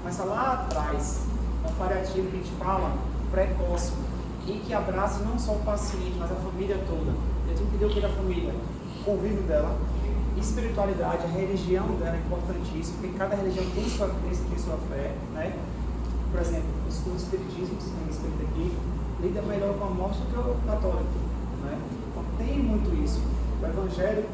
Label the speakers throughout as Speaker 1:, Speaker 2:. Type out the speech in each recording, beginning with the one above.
Speaker 1: Começa lá atrás, um paliativo que a gente fala, precoce, e que abraça não só o paciente, mas a família toda. Eu tenho que entender o que é da família, o convívio dela, espiritualidade, a religião dela é importantíssima, porque cada religião tem sua crença, tem sua fé, né? Por exemplo, o estudo espiritismo, que se tem respeito aqui, lida melhor com a morte do que o católico, né? Então tem muito isso. O evangélico,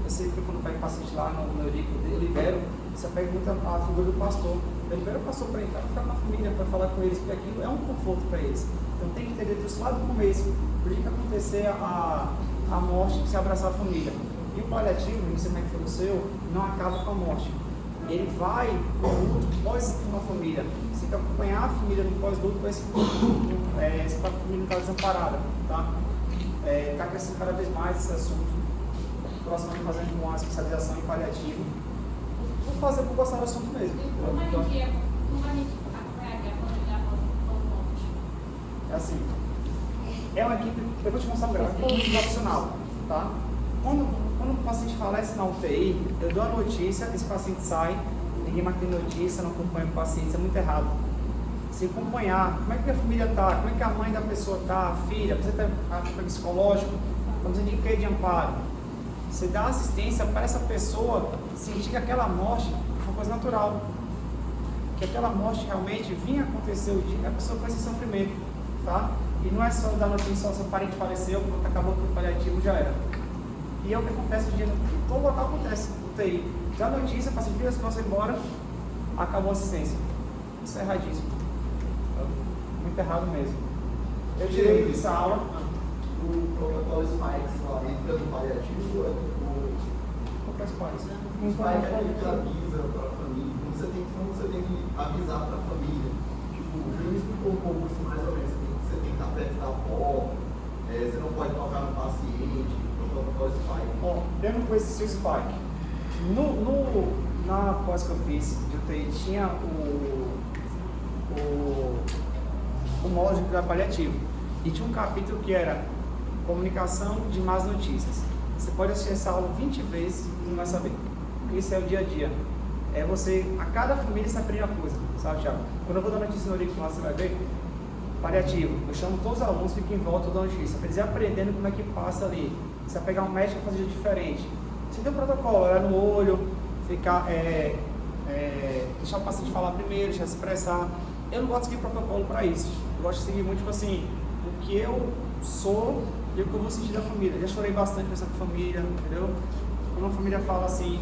Speaker 1: eu sempre quando pego paciente lá no Eurico, eu libero, você pega muito a figura do pastor. Eu libero o pastor para entrar, ficar na família, para falar com eles, porque aquilo é um conforto para eles. Então tem que entender disso lá do começo, por que acontecer a morte, se abraçar a família. E o paliativo, não sei como é que foi o seu, não acaba com a morte. Ele vai no luto pós uma família. Você tem que acompanhar a família no pós-luto para essa família não estar desamparada. Tá? Está crescendo cada vez mais esse assunto. Próximo fazendo uma especialização em paliativo. Vou fazer por gostar do assunto mesmo.
Speaker 2: Como a gente acompanharia a família após morte?
Speaker 1: É assim, é uma equipe, eu vou te mostrar um gráfico profissional, tá? Quando o paciente falece na UTI, eu dou a notícia, esse paciente sai, ninguém mais tem notícia, não acompanha o paciente, isso é muito errado. Se acompanhar, como é que a família está, como é que a mãe da pessoa está, a filha, você está psicológico, estamos em quê de amparo. Você dá assistência para essa pessoa sentir que aquela morte foi uma coisa natural. Que aquela morte realmente vinha acontecer o dia que a pessoa foi esse sofrimento, tá? E não é só dar notícia, seu parente faleceu, quando acabou com o paliativo, já era. E é o que acontece hoje em dia, em todo local acontece, UTI. Já a notícia, o paciente vira as costas embora, acabou a assistência. Isso é erradíssimo. Muito errado mesmo. Eu tirei essa aula.
Speaker 3: O protocolo Spikes lá entra no paliativo,
Speaker 1: Qual que é os pais?
Speaker 3: o Spike é aquele que avisa para a família, como você tem que avisar para a família. Tipo, o Júnior explicou um pouco assim, mais ou menos, você tem que estar perto da porta, você não pode tocar no paciente, o protocolo Spike.
Speaker 1: Bom, eu não conheci o Spike. Na pós que eu fiz de UTI, tinha o módulo de paliativo. E tinha um capítulo que era comunicação de más notícias. Você pode assistir essa aula 20 vezes e não vai saber. Porque isso é o dia a dia. É você, a cada família se aprende uma coisa, sabe, Thiago? Quando eu vou dar notícia no Eurico, você vai ver, paliativo. Eu chamo todos os alunos, fico em volta da notícia, para eles irem aprendendo como é que passa ali. Você vai pegar um médico e fazer diferente. Você tem um protocolo, olhar no olho, ficar, deixar o paciente falar primeiro, deixar se expressar. Eu não gosto de seguir protocolo para isso. Eu gosto de seguir muito, tipo assim, o que eu sou e o que eu vou sentir da família. Já chorei bastante com essa família, entendeu? Quando uma família fala assim,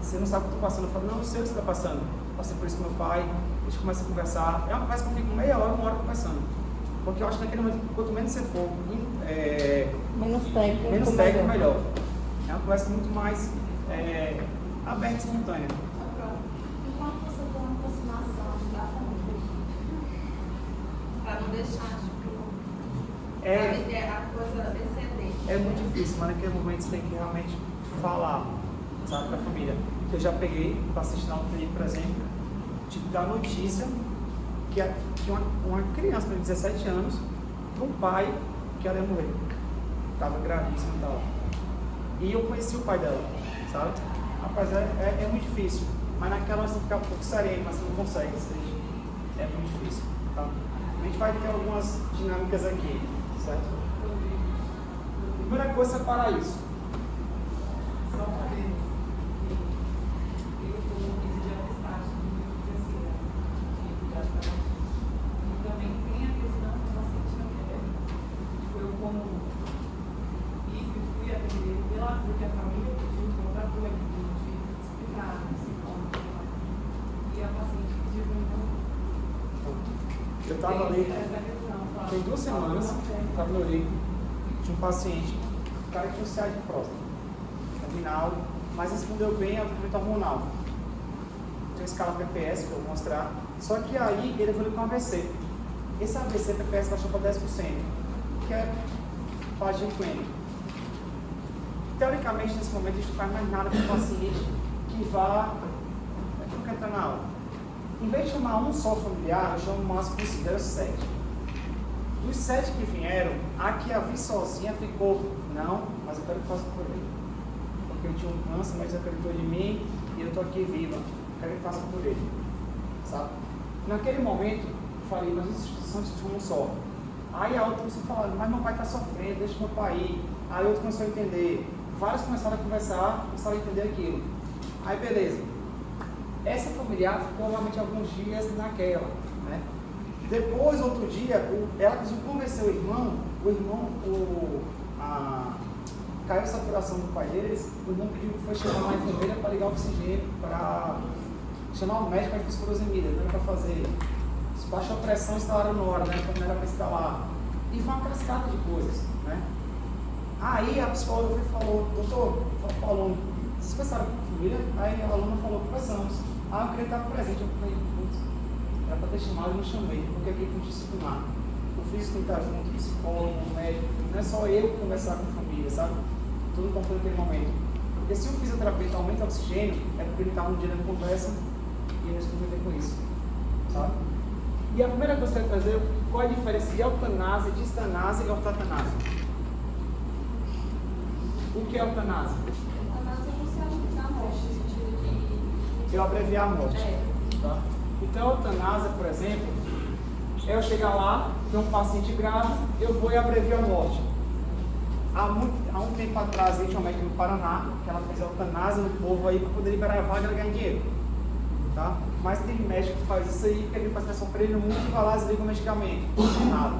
Speaker 1: você não sabe o que eu estou passando, eu falo, não, eu sei o que você está passando. Passei por isso com meu pai, a gente começa a conversar. É uma conversa que eu fico meia hora, uma hora conversando. Porque eu acho que naquele momento, quanto menos você for,
Speaker 4: menos técnico,
Speaker 1: melhor. É uma conversa muito mais aberta e espontânea.
Speaker 2: Enquanto você tem uma aproximação da família, para não deixar a coisa descender.
Speaker 1: É muito difícil, mas naquele momento você tem que realmente falar, sabe, para a família. Eu já peguei para assistir na UTI, por exemplo, de dar notícia que uma criança de 17 anos, para um pai que ela ia morrer. Estava gravíssima e tal. E eu conheci o pai dela, sabe? Rapaz, é muito difícil. Mas naquela hora você fica um pouco sereno, mas você não consegue. É muito difícil, tá? A gente vai ter algumas dinâmicas aqui, certo? Primeira coisa é separar isso.
Speaker 5: Só uma vez, eu estou no 15 de estágio de terceira, de tratamento. E também tem a questão do paciente não quer. Tipo, eu como fui atender pela porque a família pediu para o de explicar, assim, como. E a paciente pediu para
Speaker 1: Eu estava ali, tem 2 semanas, estava no Eurico, tinha um paciente, o cara tinha um CA de próstata, terminal, mas respondeu bem ao tratamento hormonal. Tem uma escala PPS que eu vou mostrar, só que aí ele evoluiu com AVC. Esse AVC PPS baixou para 10%, que é página clínica. Teoricamente, nesse momento, a gente não faz mais nada com o paciente que vá, não quer entrar na aula. Em vez de chamar um só familiar, eu chamo o máximo que considero 7. Dos 7 que vieram, a que a vi sozinha ficou, não, mas eu quero que faça por ele. Porque eu tinha um câncer, mas acreditou em mim e eu estou aqui viva. Eu quero que faça por ele. sabe? Naquele momento, eu falei, mas as instituições são um só. Aí a outra começou a falar, mas meu pai está sofrendo, deixa meu pai ir. Aí a outra começou a entender. Vários começaram a conversar, começaram a entender aquilo. Aí beleza. Essa familiar ficou realmente alguns dias naquela, né? Depois, outro dia, ela conseguiu convencer o irmão, caiu a saturação do pai deles, o irmão pediu que foi chamar uma enfermeira para ligar o oxigênio, para chamar o médico para fazer furosemida, não era para fazer. Baixou a pressão, instalaram na hora, né? Quando não era para instalar. E foi uma cascata de coisas, né? Aí a psicóloga falou, doutor, falou para o aluno, vocês pensaram com a família? Aí a aluna falou, conversamos. Eu queria estar presente. Eu falei, putz, era para ter chamado e não chamei, porque aqui tem que disciplinar. O físico tem que estar junto, o psicólogo, o médico, não é só eu conversar com a família, sabe? Tudo importante naquele momento. Porque se o fisioterapeuta aumenta o oxigênio, é porque ele está um dia na conversa e eles compreendem com isso, sabe? E a primeira coisa que eu quero trazer, qual é a diferença de eutanásia, de eutanásia e ortotanásia? O que é eutanásia?
Speaker 2: Eutanásia é você aplicar a morte, no sentido de...
Speaker 1: Eu abreviar a morte. Tá? Então, a eutanásia, por exemplo, é eu chegar lá, tem um paciente grave, eu vou e abrevio a morte. Há um tempo atrás, a gente tinha uma médica no Paraná, que ela fez a eutanásia no povo aí para poder liberar a vaga e ganhar dinheiro. Tá? Mas tem médico que faz isso aí, porque ele está sofrendo muito e vai lá e desliga o medicamento. Nada.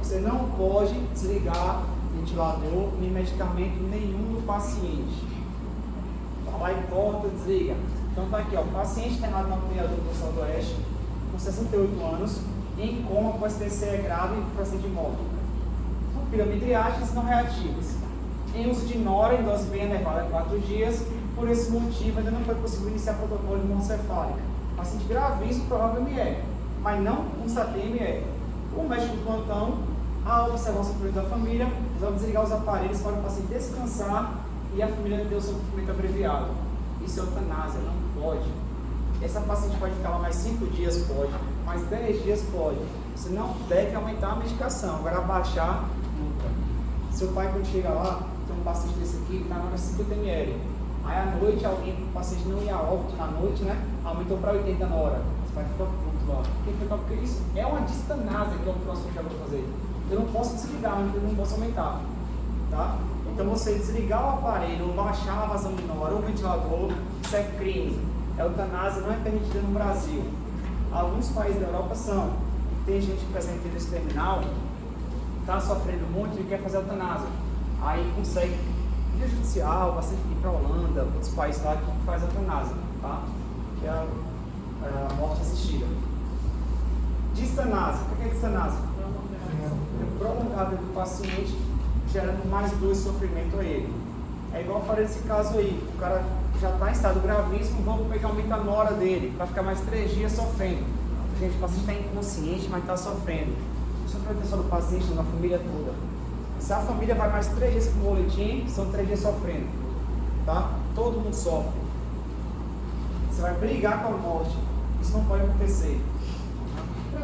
Speaker 1: Você não pode desligar ventilador nem medicamento nenhum do paciente. Vai lá e corta, desliga. Então tá aqui, ó, paciente internado na UTI do Sul do Oeste, com 68 anos, em coma com STC grave e paciente de morte. São piramidriagens não reativas. Em uso de nora em dose bem elevada 4 dias, por esse motivo ainda não foi possível iniciar protocolo de mononcefálica. Paciente gravíssimo, provável ME, mas não constatei ME. O médico do plantão, ao observar o sofrimento da família, resolve desligar os aparelhos para o paciente descansar e a família ter o sofrimento abreviado. Isso é eutanásia, não pode. Essa paciente pode ficar lá mais 5 dias, pode, mais 10 dias, pode. Você não deve aumentar a medicação, agora abaixar, nunca. Seu pai, quando chega lá, tem um paciente desse aqui que está na hora 50 ml. Aí à noite, o paciente não ia a óbito na noite, né? Aumentou para 80 na hora. Você vai ficar puto lá. Porque isso é uma distanásia, que é o próximo que eu vou fazer. Eu não posso desligar, eu não posso aumentar. Tá? Então você desligar o aparelho, ou baixar a vazão de nora, ou o ventilador, isso é crime. A eutanásia não é permitida no Brasil. Alguns países da Europa são. Tem gente presente nesse terminal, está sofrendo muito e quer fazer eutanásia. Aí consegue via judicial, bastante ir para a Holanda, outros países lá que faz eutanásia, tá? Que é a morte assistida. Distanásia, o que é distanásia? É prolongar a vida do paciente, gerando mais dor e sofrimento a ele. É igual eu falei nesse caso aí, o cara já está em estado gravíssimo, vamos pegar aumento a nora dele, para ficar mais 3 dias sofrendo. Gente, o paciente está inconsciente, mas está sofrendo. O sofrimento é só do paciente, da família toda. Se a família vai mais 3 dias para o boletim, são 3 dias sofrendo. Tá? Todo mundo sofre. Você vai brigar com a morte. Isso não pode acontecer.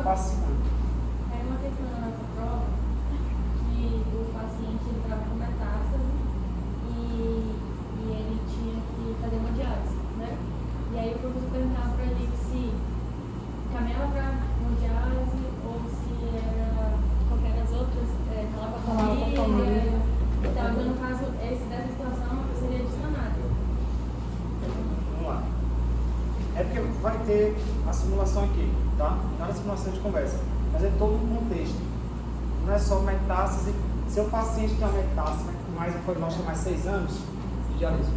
Speaker 1: Fascinante.
Speaker 2: É uma questão da nossa prova que o paciente entrava com metástase e ele tinha que fazer uma diálise, né? E aí o professor perguntava para a gente se caminhava para uma diálise ou se era qualquer das outras, falava com a família. Então, no caso, dessa situação seria distanável.
Speaker 1: Vamos lá. É porque vai ter a simulação aqui, tá? Não é a simulação de conversa, mas é todo um contexto. Não é só metástase. Se o paciente tem uma metástase, mais um prognóstico mais 6 anos de diálise.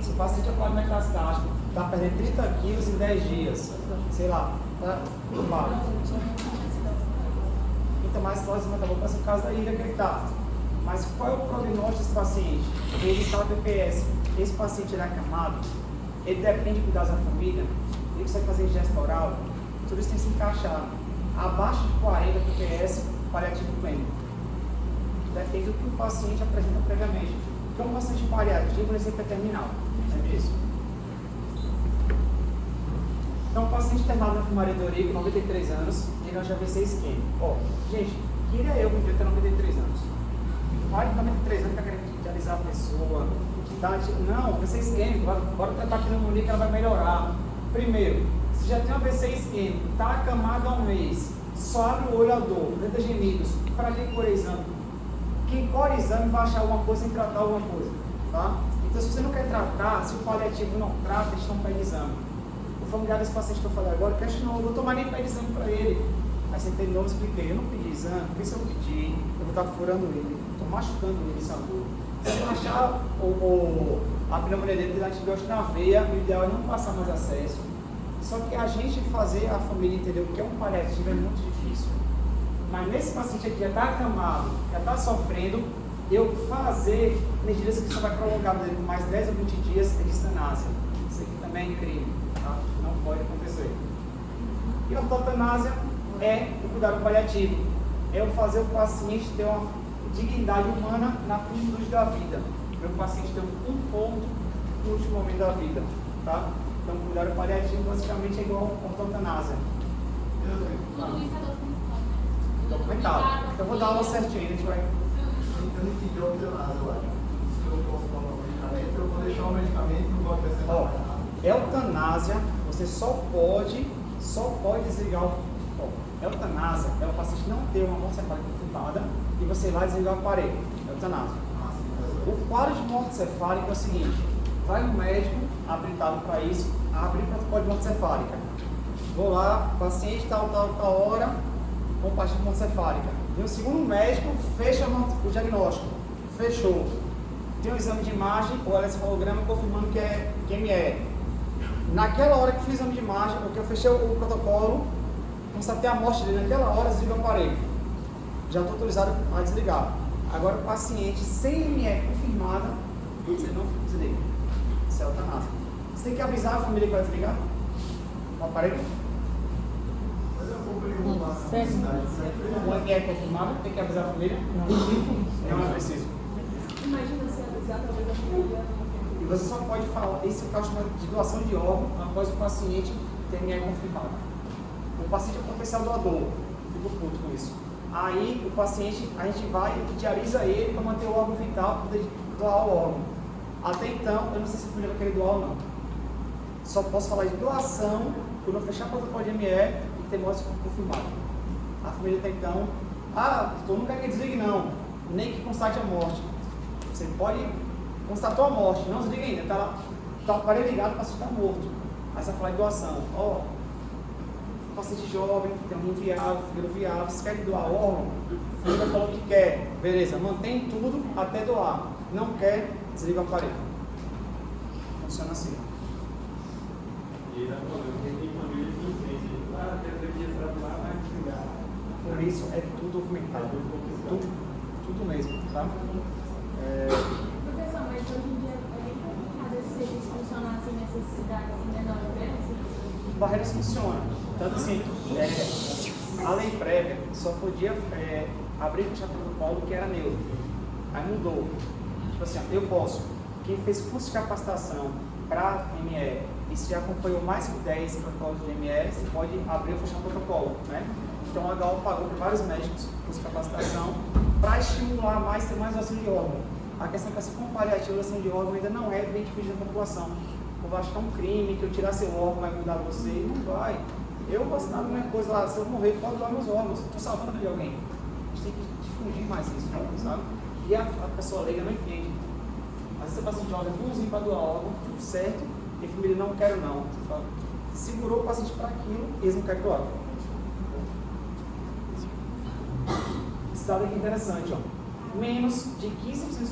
Speaker 1: Se o paciente é metastático, está perdendo 30 quilos em 10 dias, sei lá, tá no bar. Então, mais close metabólica, esse caso da ilha que ele está. Mas qual é o prognóstico desse paciente? Ele está no BPS. Esse paciente ele é acamado, ele depende de cuidar da família, ele consegue fazer ingesta oral, tudo isso tem que se encaixar. Abaixo de 40 BPS, paliativo pleno. Depende do que o paciente apresenta previamente. Porque um paciente paliativo, ele sempre é terminal. É isso. Então, o paciente internado na enfermaria do Eurico, 93 anos, ele já vai ser isquêmico. Ó, gente, queria eu viver até 93 anos. Mais de 93 anos, fica querendo idealizar a pessoa. Tá? Não, vai ser isquêmico, bora tratar a pneumonia que ela vai melhorar. Primeiro, se Se já tem um AVC isquêmico, está acamado há um mês, só abre o olho à dor, tenta gemidos, para que colher exame? Quem colhe exame vai achar alguma coisa sem tratar alguma coisa, tá? Então, se você não quer tratar, se o paliativo não trata, a gente não pede exame. O familiar desse paciente que eu falei agora questionou, doutor, mas nem pede exame para ele. Aí você entendeu, eu expliquei, eu não pedi exame, porque se eu pedir, eu vou estar furando ele, estou machucando ele, essa dor. Se eu achar a pneumonia dele de antibiótico na veia, o ideal é não passar mais acesso. Só que a gente fazer a família entender o que é um paliativo é muito difícil. Mas nesse paciente aqui já está acamado, já está sofrendo, eu fazer medidas que só vai prolongar dele por mais 10 ou 20 dias é distanásia. Isso aqui também é crime, tá? Não pode acontecer. E a ortotanásia é o cuidado paliativo. É eu fazer o paciente ter uma dignidade humana na finitude da vida. Para o paciente ter um conforto no último momento da vida, tá? Então, o cuidado paliativo basicamente é igual a ortotanásia.
Speaker 2: Tudo isso é
Speaker 1: Documentado. Então, eu vou dar aula certinho, a gente vai...
Speaker 3: Eu não entendi a eutanásia, eu acho. Se eu posso tomar um medicamento, eu vou deixar o medicamento e não vou acrescentar mais nada.
Speaker 1: Eutanásia, você só pode desligar o... Eutanásia é o paciente não ter uma morte cefálica confirmada e você vai desligar o aparelho. Eutanásia. O quadro de morte cefálica é o seguinte: vai no médico, habilitado para isso, abre o protocolo de morte cefálica. Vou lá, paciente tal hora, com parte de morte cefálica. Vem o segundo médico, fecha o diagnóstico. Fechou. Tem um exame de imagem, o eletrocefalograma confirmando que é ME. Naquela hora que fiz o exame de imagem, porque eu fechei o protocolo, constatei a morte dele naquela hora, desliga o aparelho. Já estou autorizado a desligar. Agora o paciente sem ME confirmada, você não desliga. Isso é eutanásia. Você tem que avisar a família que vai desligar o aparelho.
Speaker 3: Mas eu vou perguntar se a necessidade
Speaker 1: O ME é confirmado, tem que avisar a família? Não é preciso.
Speaker 5: Imagina se avisar talvez a família.
Speaker 1: E você só pode falar, esse é o caso de doação de órgão após o paciente ter ME confirmado. O paciente é potencial doador, fico puto com isso. Aí o paciente, a gente vai e dialisa ele para manter o órgão vital, para poder doar o órgão. Até então, eu não sei se a família vai querer doar ou não. Só posso falar de doação quando eu fechar o protocolo de ME e ter morte confirmada. A família até então, tu não quer que desligue não, nem que constate a morte. Você pode constatar a morte, não desliga ainda, está lá, está o aparelho ligado, o paciente está morto. Aí você vai falar de doação. Paciente jovem, tem um rim viável, fígado viável, você quer doar órgão? A família falou que quer, beleza, mantém tudo até doar. Não quer, desliga o aparelho. Funciona assim.
Speaker 6: E na família que entende, quero registrar lá, vai desligar.
Speaker 1: Por isso é tudo documentado. Tudo mesmo, tá?
Speaker 2: Professor, mas hoje em dia é bem complicado esse serviço funcionar assim nessas cidades menores, né?
Speaker 1: Barreiras funcionam. Tanto assim, a lei prévia só podia abrir e fechar protocolo que era neutro. Aí mudou. Tipo assim, eu posso. Quem fez curso de capacitação para ME e se já acompanhou mais que 10 protocolos de ME, você pode abrir ou fechar o protocolo, né? Então a HO pagou para vários médicos curso de capacitação para estimular mais, ter mais doação de órgão. A questão é que essa comparativa de doação de órgão ainda não é bem difícil na população. Eu vou achar um crime, que eu tirar seu órgão vai mudar você, não vai. Eu vou assinar a mesma coisa lá, se eu morrer, pode doar meus órgãos, estou salvando a vida de alguém. A gente tem que difundir mais isso, sabe? E a pessoa leiga não entende. Às vezes você passa de órgão bonzinho para doar órgão, tudo certo, e a família não quer não. Você fala, segurou o paciente para aquilo, eles não querem doar. Esse dado aqui é interessante, ó. Menos de 15%